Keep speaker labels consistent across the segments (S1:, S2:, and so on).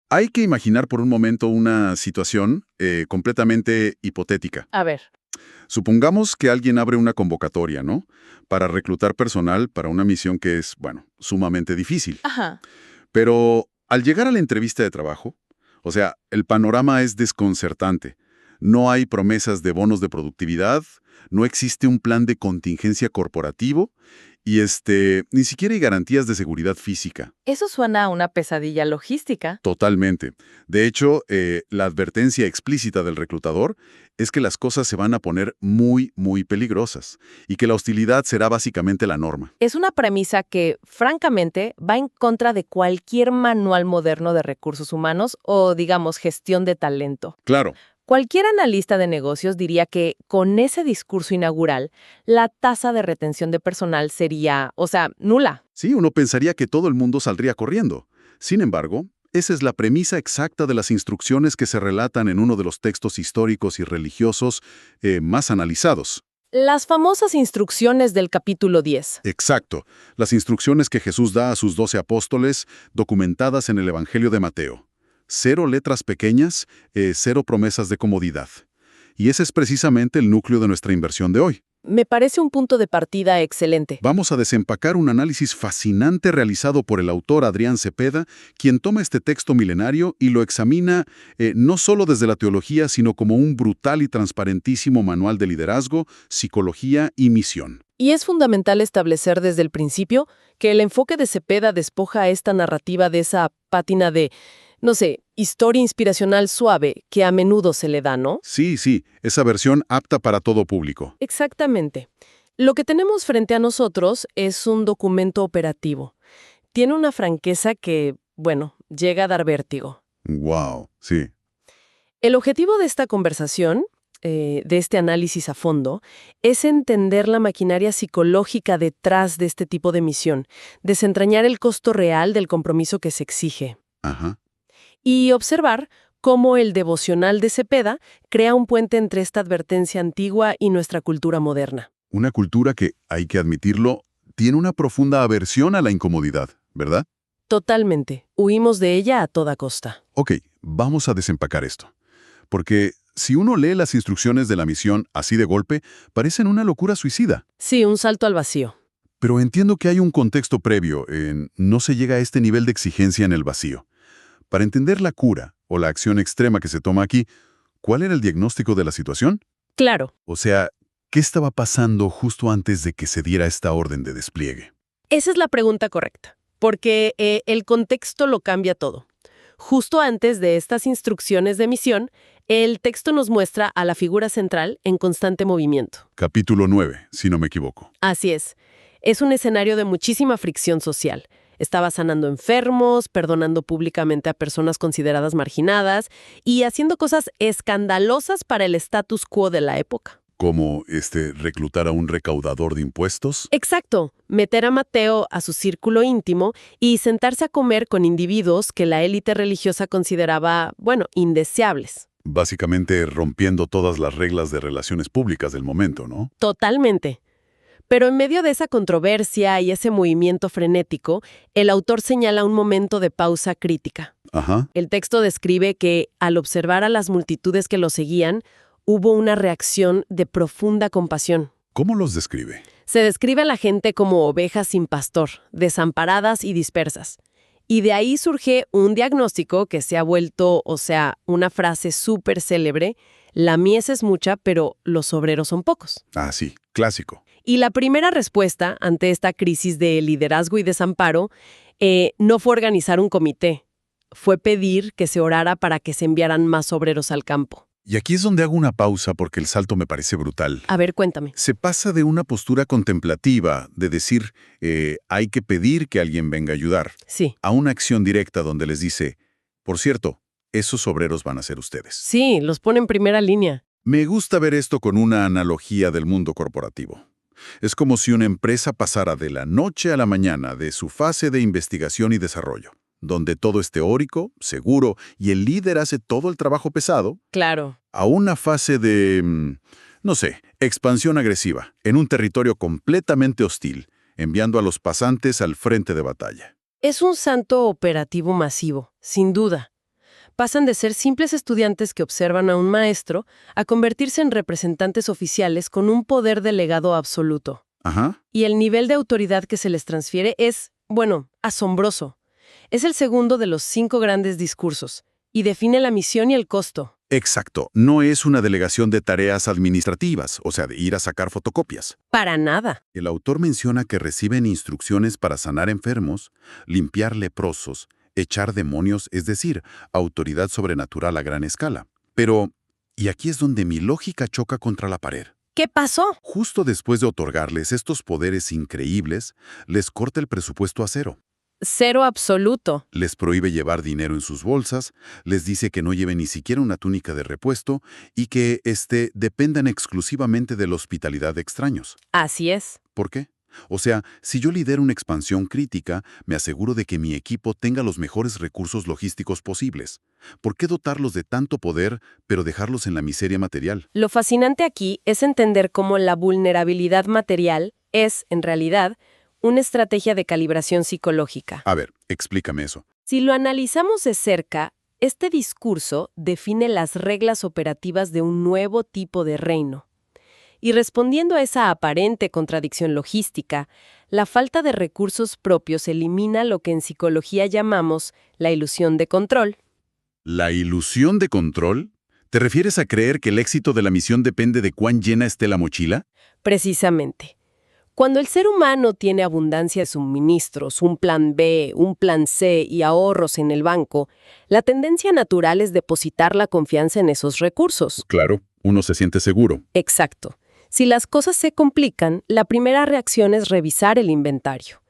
S1: Hay que imaginar por un momento una situación completamente hipotética.
S2: A ver.
S1: Supongamos que alguien abre una convocatoria, ¿no? Para reclutar personal para una misión que es, bueno, sumamente difícil.
S2: Ajá.
S1: Pero al llegar a la entrevista de trabajo, o sea, el panorama es desconcertante. No hay promesas de bonos de productividad, no existe un plan de contingencia corporativo y ni siquiera hay garantías de seguridad física.
S2: Eso suena a una pesadilla logística.
S1: Totalmente. De hecho, la advertencia explícita del reclutador es que las cosas se van a poner muy, muy peligrosas y que la hostilidad será básicamente la norma.
S2: Es una premisa que, francamente, va en contra de cualquier manual moderno de recursos humanos o, digamos, gestión de talento.
S1: Claro.
S2: Cualquier analista de negocios diría que con ese discurso inaugural, la tasa de retención de personal sería, nula.
S1: Sí, uno pensaría que todo el mundo saldría corriendo. Sin embargo, esa es la premisa exacta de las instrucciones que se relatan en uno de los textos históricos y religiosos más analizados.
S2: Las famosas instrucciones del capítulo 10.
S1: Exacto, las instrucciones que Jesús da a sus 12 apóstoles, documentadas en el Evangelio de Mateo. 0 letras pequeñas, 0 promesas de comodidad. Y ese es precisamente el núcleo de nuestra inversión de hoy.
S2: Me parece un punto de partida excelente.
S1: Vamos a desempacar un análisis fascinante realizado por el autor Adrián Cepeda, quien toma este texto milenario y lo examina no solo desde la teología, sino como un brutal y transparentísimo manual de liderazgo, psicología y misión.
S2: Y es fundamental establecer desde el principio que el enfoque de Cepeda despoja a esta narrativa de esa pátina de, historia inspiracional suave que a menudo se le da, ¿no?
S1: Sí, esa versión apta para todo público.
S2: Exactamente. Lo que tenemos frente a nosotros es un documento operativo. Tiene una franqueza que, llega a dar vértigo.
S1: Wow, sí.
S2: El objetivo de esta conversación, de este análisis a fondo, es entender la maquinaria psicológica detrás de este tipo de misión, desentrañar el costo real del compromiso que se exige.
S1: Ajá.
S2: Y observar cómo el devocional de Cepeda crea un puente entre esta advertencia antigua y nuestra cultura moderna.
S1: Una cultura que, hay que admitirlo, tiene una profunda aversión a la incomodidad, ¿verdad?
S2: Totalmente. Huimos de ella a toda costa.
S1: Ok, vamos a desempacar esto. Porque si uno lee las instrucciones de la misión así de golpe, parecen una locura suicida.
S2: Sí, un salto al vacío.
S1: Pero entiendo que hay un contexto previo, no se llega a este nivel de exigencia en el vacío. Para entender la cura o la acción extrema que se toma aquí, ¿cuál era el diagnóstico de la situación?
S2: Claro.
S1: O sea, ¿qué estaba pasando justo antes de que se diera esta orden de despliegue?
S2: Esa es la pregunta correcta, porque el contexto lo cambia todo. Justo antes de estas instrucciones de misión, el texto nos muestra a la figura central en constante movimiento.
S1: Capítulo 9, si no me equivoco.
S2: Así es. Es un escenario de muchísima fricción social. Estaba sanando enfermos, perdonando públicamente a personas consideradas marginadas y haciendo cosas escandalosas para el status quo de la época.
S1: ¿Como reclutar a un recaudador de impuestos?
S2: Exacto. Meter a Mateo a su círculo íntimo y sentarse a comer con individuos que la élite religiosa consideraba, indeseables.
S1: Básicamente rompiendo todas las reglas de relaciones públicas del momento, ¿no?
S2: Totalmente. Pero en medio de esa controversia y ese movimiento frenético, el autor señala un momento de pausa crítica.
S1: Ajá.
S2: El texto describe que, al observar a las multitudes que lo seguían, hubo una reacción de profunda compasión.
S1: ¿Cómo los describe?
S2: Se describe a la gente como ovejas sin pastor, desamparadas y dispersas. Y de ahí surge un diagnóstico que se ha vuelto, una frase súper célebre: la mies es mucha, pero los obreros son pocos.
S1: Ah, sí, clásico.
S2: Y la primera respuesta ante esta crisis de liderazgo y desamparo no fue organizar un comité, fue pedir que se orara para que se enviaran más obreros al campo.
S1: Y aquí es donde hago una pausa porque el salto me parece brutal.
S2: A ver, cuéntame.
S1: Se pasa de una postura contemplativa, de decir, hay que pedir que alguien venga a ayudar,
S2: Sí.
S1: a una acción directa donde les dice, por cierto, esos obreros van a ser ustedes.
S2: Sí, los pone en primera línea.
S1: Me gusta ver esto con una analogía del mundo corporativo. Es como si una empresa pasara de la noche a la mañana de su fase de investigación y desarrollo, donde todo es teórico, seguro, y el líder hace todo el trabajo pesado,
S2: Claro.
S1: a una fase de, expansión agresiva, en un territorio completamente hostil, enviando a los pasantes al frente de batalla.
S2: Es un santo operativo masivo, sin duda. Pasan de ser simples estudiantes que observan a un maestro a convertirse en representantes oficiales con un poder delegado absoluto.
S1: Ajá.
S2: Y el nivel de autoridad que se les transfiere es, bueno, asombroso. Es el segundo de los 5 grandes discursos, y define la misión y el costo.
S1: Exacto. No es una delegación de tareas administrativas, o sea, de ir a sacar fotocopias.
S2: Para nada.
S1: El autor menciona que reciben instrucciones para sanar enfermos, limpiar leprosos, echar demonios, es decir, autoridad sobrenatural a gran escala. Pero, y aquí es donde mi lógica choca contra la pared.
S2: ¿Qué pasó?
S1: Justo después de otorgarles estos poderes increíbles, les corta el presupuesto a cero.
S2: Cero absoluto.
S1: Les prohíbe llevar dinero en sus bolsas, les dice que no lleven ni siquiera una túnica de repuesto y que dependan exclusivamente de la hospitalidad de extraños.
S2: Así es.
S1: ¿Por qué? O sea, si yo lidero una expansión crítica, me aseguro de que mi equipo tenga los mejores recursos logísticos posibles. ¿Por qué dotarlos de tanto poder, pero dejarlos en la miseria material?
S2: Lo fascinante aquí es entender cómo la vulnerabilidad material es, en realidad, una estrategia de calibración psicológica.
S1: A ver, explícame eso.
S2: Si lo analizamos de cerca, este discurso define las reglas operativas de un nuevo tipo de reino. Y respondiendo a esa aparente contradicción logística, la falta de recursos propios elimina lo que en psicología llamamos la ilusión de control.
S1: ¿La ilusión de control? ¿Te refieres a creer que el éxito de la misión depende de cuán llena esté la mochila?
S2: Precisamente. Cuando el ser humano tiene abundancia de suministros, un plan B, un plan C y ahorros en el banco, la tendencia natural es depositar la confianza en esos recursos.
S1: Claro, uno se siente seguro.
S2: Exacto. Si las cosas se complican, la primera reacción es revisar el inventario.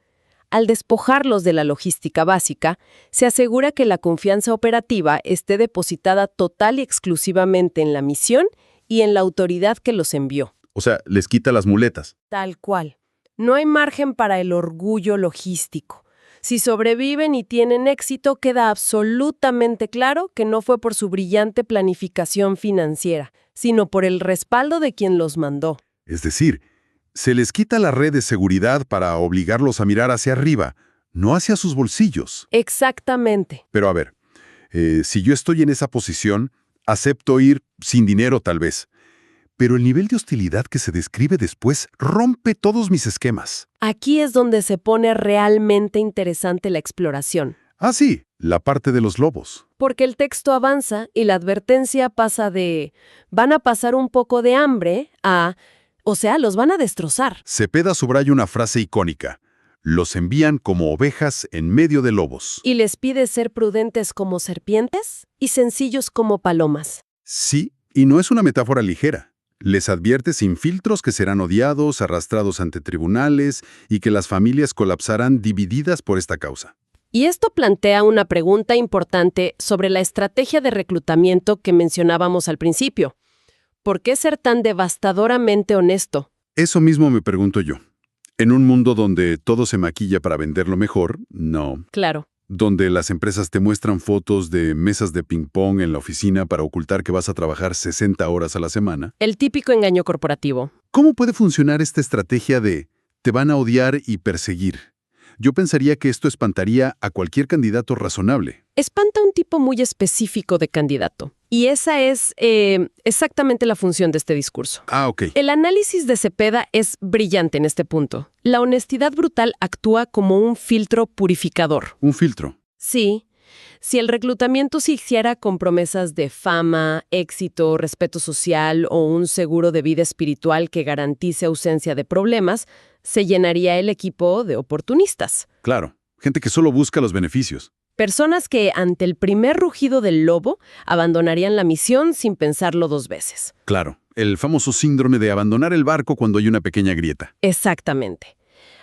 S2: Al despojarlos de la logística básica, se asegura que la confianza operativa esté depositada total y exclusivamente en la misión y en la autoridad que los envió.
S1: O sea, les quita las muletas.
S2: Tal cual. No hay margen para el orgullo logístico. Si sobreviven y tienen éxito, queda absolutamente claro que no fue por su brillante planificación financiera, sino por el respaldo de quien los mandó.
S1: Es decir, se les quita la red de seguridad para obligarlos a mirar hacia arriba, no hacia sus bolsillos.
S2: Exactamente.
S1: Pero a ver, si yo estoy en esa posición, acepto ir sin dinero tal vez. Pero el nivel de hostilidad que se describe después rompe todos mis esquemas.
S2: Aquí es donde se pone realmente interesante la exploración.
S1: Ah, sí, la parte de los lobos.
S2: Porque el texto avanza y la advertencia pasa de van a pasar un poco de hambre a, o sea, los van a destrozar.
S1: Cepeda subraya una frase icónica. Los envían como ovejas en medio de lobos.
S2: Y les pide ser prudentes como serpientes y sencillos como palomas.
S1: Sí, y no es una metáfora ligera. Les advierte sin filtros que serán odiados, arrastrados ante tribunales y que las familias colapsarán divididas por esta causa.
S2: Y esto plantea una pregunta importante sobre la estrategia de reclutamiento que mencionábamos al principio. ¿Por qué ser tan devastadoramente honesto?
S1: Eso mismo me pregunto yo. En un mundo donde todo se maquilla para venderlo mejor, no.
S2: Claro.
S1: Donde las empresas te muestran fotos de mesas de ping-pong en la oficina para ocultar que vas a trabajar 60 horas a la semana.
S2: El típico engaño corporativo.
S1: ¿Cómo puede funcionar esta estrategia de te van a odiar y perseguir? Yo pensaría que esto espantaría a cualquier candidato razonable.
S2: Espanta un tipo muy específico de candidato. Y esa es exactamente la función de este discurso.
S1: Ah, ok.
S2: El análisis de Cepeda es brillante en este punto. La honestidad brutal actúa como un filtro purificador.
S1: Un filtro.
S2: Sí. Si el reclutamiento se hiciera con promesas de fama, éxito, respeto social o un seguro de vida espiritual que garantice ausencia de problemas, se llenaría el equipo de oportunistas.
S1: Claro, gente que solo busca los beneficios.
S2: Personas que, ante el primer rugido del lobo, abandonarían la misión sin pensarlo 2 veces.
S1: Claro, el famoso síndrome de abandonar el barco cuando hay una pequeña grieta.
S2: Exactamente.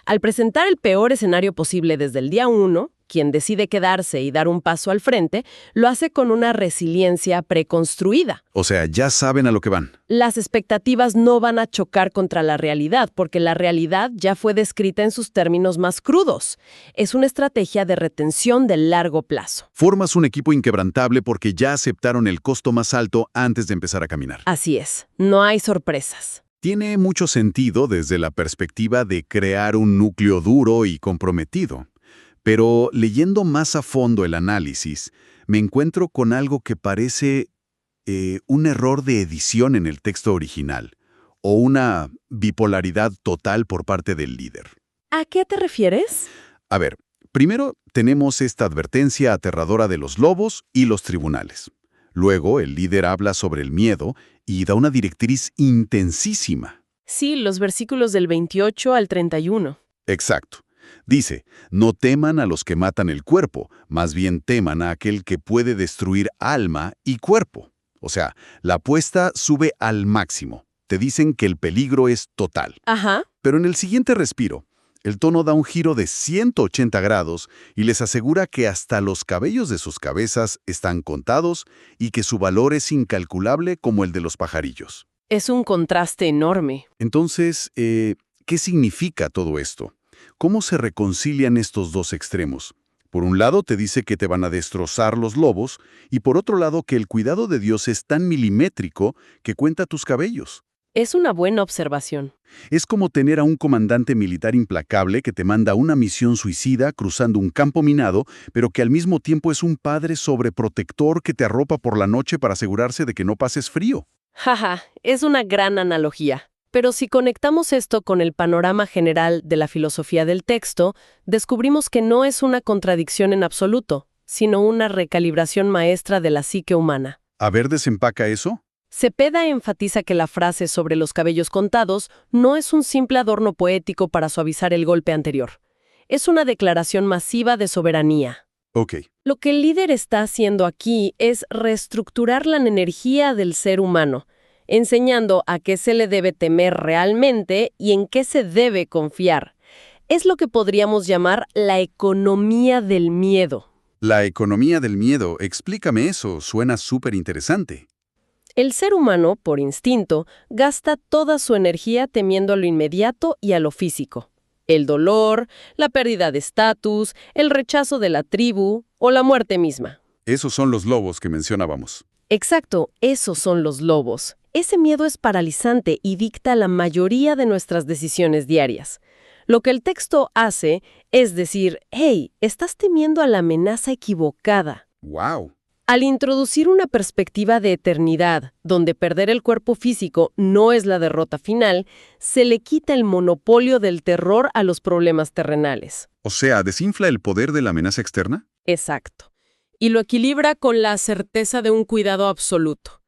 S2: Al presentar el peor escenario posible desde el día 1, quien decide quedarse y dar un paso al frente, lo hace con una resiliencia preconstruida.
S1: O sea, ya saben a lo que van.
S2: Las expectativas no van a chocar contra la realidad, porque la realidad ya fue descrita en sus términos más crudos. Es una estrategia de retención de largo plazo.
S1: Formas un equipo inquebrantable porque ya aceptaron el costo más alto antes de empezar a caminar.
S2: Así es, no hay sorpresas.
S1: Tiene mucho sentido desde la perspectiva de crear un núcleo duro y comprometido. Pero leyendo más a fondo el análisis, me encuentro con algo que parece un error de edición en el texto original, o una bipolaridad total por parte del líder.
S2: ¿A qué te refieres?
S1: A ver, primero tenemos esta advertencia aterradora de los lobos y los tribunales. Luego, el líder habla sobre el miedo y da una directriz intensísima.
S2: Sí, los versículos del 28 al 31.
S1: Exacto. Dice, no teman a los que matan el cuerpo, más bien teman a aquel que puede destruir alma y cuerpo. O sea, la apuesta sube al máximo. Te dicen que el peligro es total.
S2: Ajá.
S1: Pero en el siguiente respiro, el tono da un giro de 180 grados y les asegura que hasta los cabellos de sus cabezas están contados y que su valor es incalculable como el de los pajarillos.
S2: Es un contraste enorme.
S1: Entonces, ¿qué significa todo esto? ¿Cómo se reconcilian estos dos extremos? Por un lado te dice que te van a destrozar los lobos y por otro lado que el cuidado de Dios es tan milimétrico que cuenta tus cabellos.
S2: Es una buena observación.
S1: Es como tener a un comandante militar implacable que te manda una misión suicida cruzando un campo minado, pero que al mismo tiempo es un padre sobreprotector que te arropa por la noche para asegurarse de que no pases frío.
S2: Jaja, es una gran analogía. Pero si conectamos esto con el panorama general de la filosofía del texto, descubrimos que no es una contradicción en absoluto, sino una recalibración maestra de la psique humana.
S1: A ver, desempaca eso.
S2: Cepeda enfatiza que la frase sobre los cabellos contados no es un simple adorno poético para suavizar el golpe anterior. Es una declaración masiva de soberanía.
S1: Ok.
S2: Lo que el líder está haciendo aquí es reestructurar la energía del ser humano, enseñando a qué se le debe temer realmente y en qué se debe confiar. Es lo que podríamos llamar la economía del miedo.
S1: La economía del miedo, explícame eso, suena súper interesante.
S2: El ser humano, por instinto, gasta toda su energía temiendo a lo inmediato y a lo físico. El dolor, la pérdida de estatus, el rechazo de la tribu o la muerte misma.
S1: Esos son los lobos que mencionábamos.
S2: Exacto, esos son los lobos. Ese miedo es paralizante y dicta la mayoría de nuestras decisiones diarias. Lo que el texto hace es decir, hey, estás temiendo a la amenaza equivocada.
S1: ¡Wow!
S2: Al introducir una perspectiva de eternidad, donde perder el cuerpo físico no es la derrota final, se le quita el monopolio del terror a los problemas terrenales.
S1: O sea, ¿desinfla el poder de la amenaza externa?
S2: Exacto. Y lo equilibra con la certeza de un cuidado absoluto.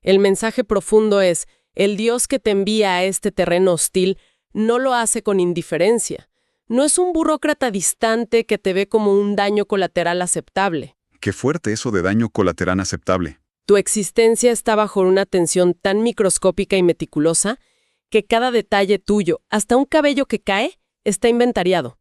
S2: El mensaje profundo es, el Dios que te envía a este terreno hostil no lo hace con indiferencia. No es un burócrata distante que te ve como un daño colateral aceptable.
S1: Qué fuerte eso de daño colateral aceptable.
S2: Tu existencia está bajo una tensión tan microscópica y meticulosa que cada detalle tuyo, hasta un cabello que cae, está inventariado.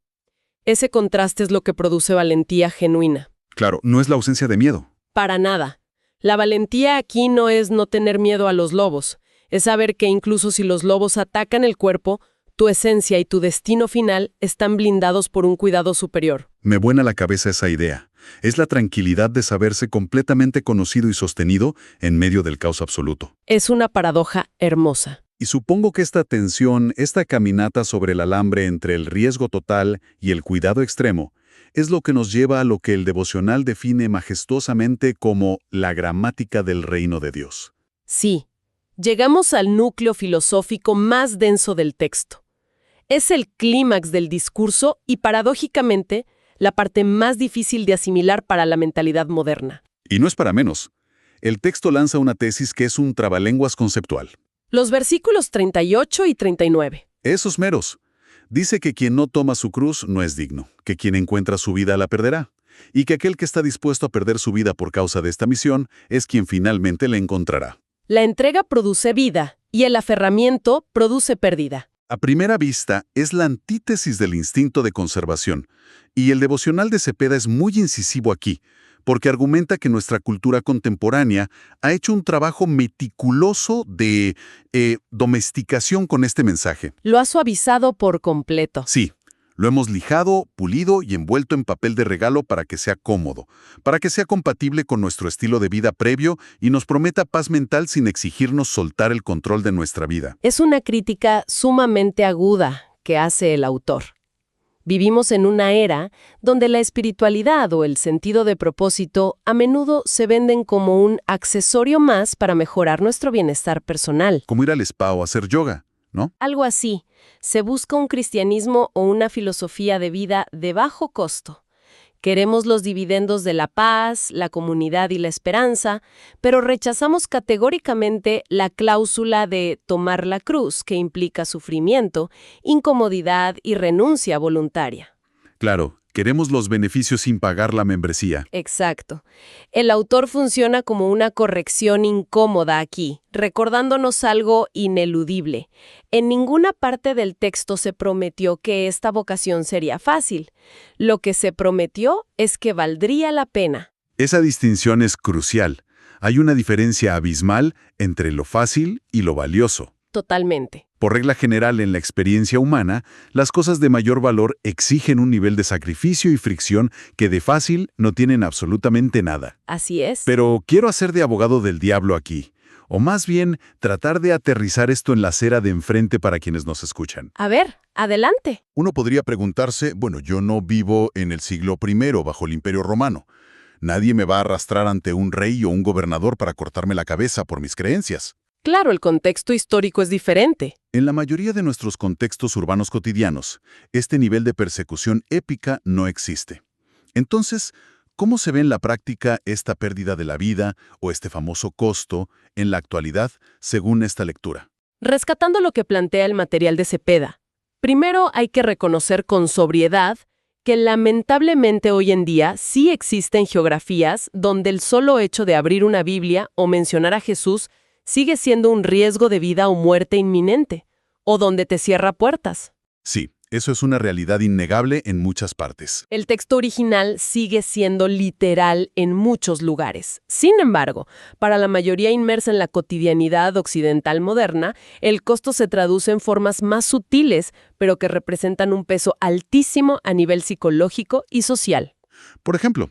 S2: Ese contraste es lo que produce valentía genuina.
S1: Claro, no es la ausencia de miedo.
S2: Para nada. La valentía aquí no es no tener miedo a los lobos, es saber que incluso si los lobos atacan el cuerpo, tu esencia y tu destino final están blindados por un cuidado superior.
S1: Me vuela la cabeza esa idea. Es la tranquilidad de saberse completamente conocido y sostenido en medio del caos absoluto.
S2: Es una paradoja hermosa.
S1: Y supongo que esta tensión, esta caminata sobre el alambre entre el riesgo total y el cuidado extremo, es lo que nos lleva a lo que el devocional define majestuosamente como la gramática del reino de Dios.
S2: Sí, llegamos al núcleo filosófico más denso del texto. Es el clímax del discurso y, paradójicamente, la parte más difícil de asimilar para la mentalidad moderna.
S1: Y no es para menos. El texto lanza una tesis que es un trabalenguas conceptual.
S2: Los versículos 38 y 39.
S1: Esos meros. Dice que quien no toma su cruz no es digno, que quien encuentra su vida la perderá, y que aquel que está dispuesto a perder su vida por causa de esta misión es quien finalmente la encontrará.
S2: La entrega produce vida y el aferramiento produce pérdida.
S1: A primera vista, es la antítesis del instinto de conservación, y el devocional de Cepeda es muy incisivo aquí, porque argumenta que nuestra cultura contemporánea ha hecho un trabajo meticuloso de domesticación con este mensaje.
S2: Lo ha suavizado por completo.
S1: Sí, lo hemos lijado, pulido y envuelto en papel de regalo para que sea cómodo, para que sea compatible con nuestro estilo de vida previo y nos prometa paz mental sin exigirnos soltar el control de nuestra vida.
S2: Es una crítica sumamente aguda que hace el autor. Vivimos en una era donde la espiritualidad o el sentido de propósito a menudo se venden como un accesorio más para mejorar nuestro bienestar personal.
S1: Como ir al spa o hacer yoga, ¿no?
S2: Algo así. Se busca un cristianismo o una filosofía de vida de bajo costo. Queremos los dividendos de la paz, la comunidad y la esperanza, pero rechazamos categóricamente la cláusula de tomar la cruz, que implica sufrimiento, incomodidad y renuncia voluntaria.
S1: Claro, queremos los beneficios sin pagar la membresía.
S2: Exacto. El autor funciona como una corrección incómoda aquí, recordándonos algo ineludible. En ninguna parte del texto se prometió que esta vocación sería fácil. Lo que se prometió es que valdría la pena.
S1: Esa distinción es crucial. Hay una diferencia abismal entre lo fácil y lo valioso.
S2: Totalmente.
S1: Por regla general, en la experiencia humana, las cosas de mayor valor exigen un nivel de sacrificio y fricción que de fácil no tienen absolutamente nada.
S2: Así es.
S1: Pero quiero hacer de abogado del diablo aquí, o más bien tratar de aterrizar esto en la acera de enfrente para quienes nos escuchan.
S2: A ver, adelante.
S1: Uno podría preguntarse, bueno, yo no vivo en el siglo I bajo el Imperio Romano. Nadie me va a arrastrar ante un rey o un gobernador para cortarme la cabeza por mis creencias.
S2: Claro, el contexto histórico es diferente.
S1: En la mayoría de nuestros contextos urbanos cotidianos, este nivel de persecución épica no existe. Entonces, ¿cómo se ve en la práctica esta pérdida de la vida o este famoso costo en la actualidad según esta lectura?
S2: Rescatando lo que plantea el material de Cepeda, primero hay que reconocer con sobriedad que lamentablemente hoy en día sí existen geografías donde el solo hecho de abrir una Biblia o mencionar a Jesús sigue siendo un riesgo de vida o muerte inminente, o donde te cierra puertas.
S1: Sí, eso es una realidad innegable en muchas partes.
S2: El texto original sigue siendo literal en muchos lugares. Sin embargo, para la mayoría inmersa en la cotidianidad occidental moderna, el costo se traduce en formas más sutiles, pero que representan un peso altísimo a nivel psicológico y social.
S1: Por ejemplo,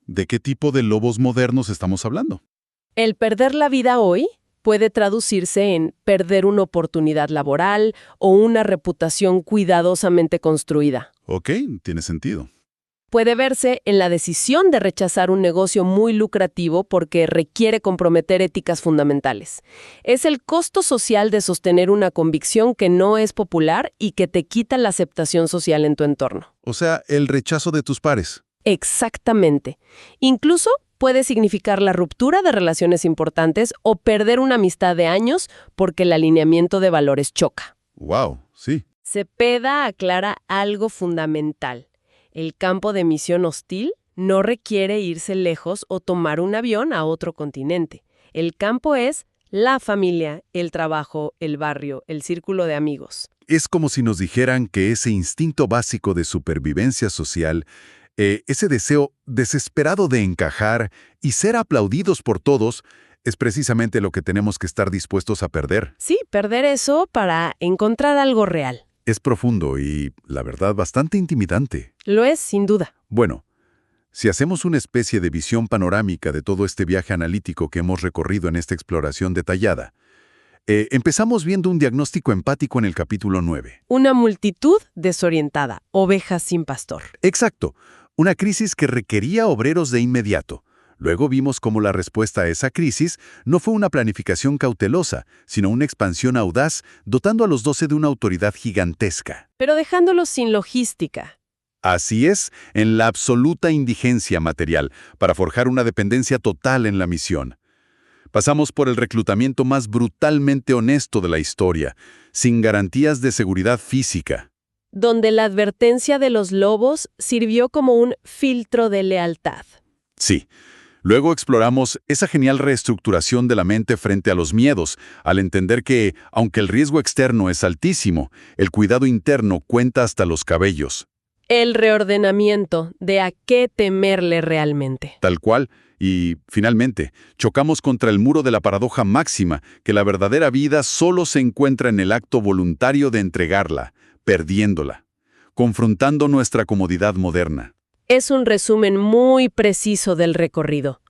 S1: ¿de qué tipo de lobos modernos estamos hablando?
S2: El perder la vida hoy puede traducirse en perder una oportunidad laboral o una reputación cuidadosamente construida.
S1: Ok, tiene sentido.
S2: Puede verse en la decisión de rechazar un negocio muy lucrativo porque requiere comprometer éticas fundamentales. Es el costo social de sostener una convicción que no es popular y que te quita la aceptación social en tu entorno.
S1: O sea, el rechazo de tus pares.
S2: Exactamente. Incluso puede significar la ruptura de relaciones importantes o perder una amistad de años porque el alineamiento de valores choca.
S1: Wow, sí.
S2: Cepeda aclara algo fundamental. El campo de misión hostil no requiere irse lejos o tomar un avión a otro continente. El campo es la familia, el trabajo, el barrio, el círculo de amigos.
S1: Es como si nos dijeran que ese instinto básico de supervivencia social, ese deseo desesperado de encajar y ser aplaudidos por todos, es precisamente lo que tenemos que estar dispuestos a perder.
S2: Sí, perder eso para encontrar algo real.
S1: Es profundo y, la verdad, bastante intimidante.
S2: Lo es, sin duda.
S1: Bueno, si hacemos una especie de visión panorámica de todo este viaje analítico que hemos recorrido en esta exploración detallada, empezamos viendo un diagnóstico empático en el capítulo 9.
S2: Una multitud desorientada, ovejas sin pastor.
S1: Exacto, una crisis que requería obreros de inmediato. Luego vimos cómo la respuesta a esa crisis no fue una planificación cautelosa, sino una expansión audaz, dotando a los 12 de una autoridad gigantesca.
S2: Pero dejándolos sin logística.
S1: Así es, en la absoluta indigencia material, para forjar una dependencia total en la misión. Pasamos por el reclutamiento más brutalmente honesto de la historia, sin garantías de seguridad física.
S2: Donde la advertencia de los lobos sirvió como un filtro de lealtad.
S1: Sí. Luego exploramos esa genial reestructuración de la mente frente a los miedos, al entender que, aunque el riesgo externo es altísimo, el cuidado interno cuenta hasta los cabellos.
S2: El reordenamiento de a qué temerle realmente.
S1: Tal cual. Y, finalmente, chocamos contra el muro de la paradoja máxima, que la verdadera vida solo se encuentra en el acto voluntario de entregarla, perdiéndola, confrontando nuestra comodidad moderna.
S2: Es un resumen muy preciso del recorrido.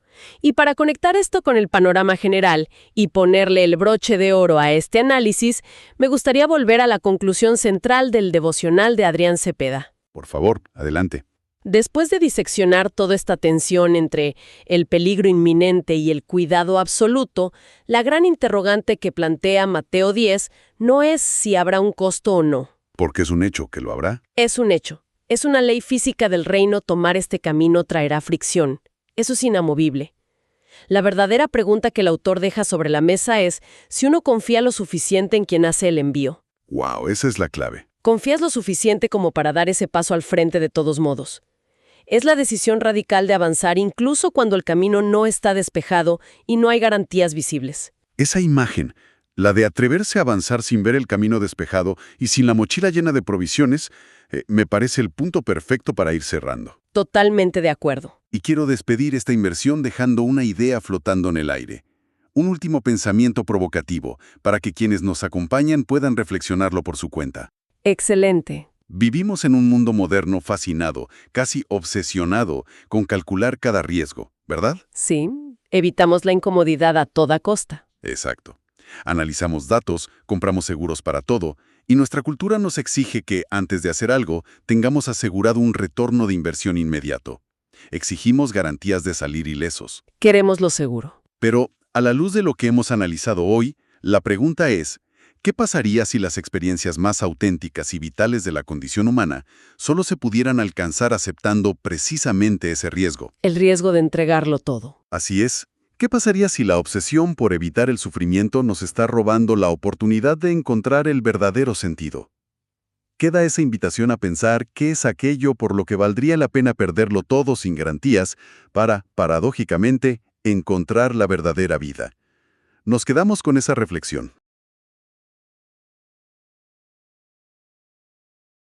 S2: Y para conectar esto con el panorama general y ponerle el broche de oro a este análisis, me gustaría volver a la conclusión central del devocional de Adrián Cepeda.
S1: Por favor, adelante.
S2: Después de diseccionar toda esta tensión entre el peligro inminente y el cuidado absoluto, la gran interrogante que plantea Mateo 10 no es si habrá un costo o no.
S1: Porque es un hecho que lo habrá.
S2: Es un hecho. Es una ley física del reino, tomar este camino traerá fricción. Eso es inamovible. La verdadera pregunta que el autor deja sobre la mesa es si uno confía lo suficiente en quien hace el envío.
S1: ¡Wow! Esa es la clave.
S2: ¿Confías lo suficiente como para dar ese paso al frente de todos modos? Es la decisión radical de avanzar incluso cuando el camino no está despejado y no hay garantías visibles.
S1: Esa imagen, la de atreverse a avanzar sin ver el camino despejado y sin la mochila llena de provisiones, me parece el punto perfecto para ir cerrando.
S2: Totalmente de acuerdo.
S1: Y quiero despedir esta inmersión dejando una idea flotando en el aire. Un último pensamiento provocativo, para que quienes nos acompañan puedan reflexionarlo por su cuenta.
S2: Excelente.
S1: Vivimos en un mundo moderno fascinado, casi obsesionado, con calcular cada riesgo, ¿verdad?
S2: Sí, evitamos la incomodidad a toda costa.
S1: Exacto. Analizamos datos, compramos seguros para todo, y nuestra cultura nos exige que, antes de hacer algo, tengamos asegurado un retorno de inversión inmediato. Exigimos garantías de salir ilesos.
S2: Queremos lo seguro.
S1: Pero, a la luz de lo que hemos analizado hoy, la pregunta es, ¿qué pasaría si las experiencias más auténticas y vitales de la condición humana solo se pudieran alcanzar aceptando precisamente ese riesgo?
S2: El riesgo de entregarlo todo.
S1: Así es. ¿Qué pasaría si la obsesión por evitar el sufrimiento nos está robando la oportunidad de encontrar el verdadero sentido? Queda esa invitación a pensar qué es aquello por lo que valdría la pena perderlo todo sin garantías para, paradójicamente, encontrar la verdadera vida. Nos quedamos con esa reflexión.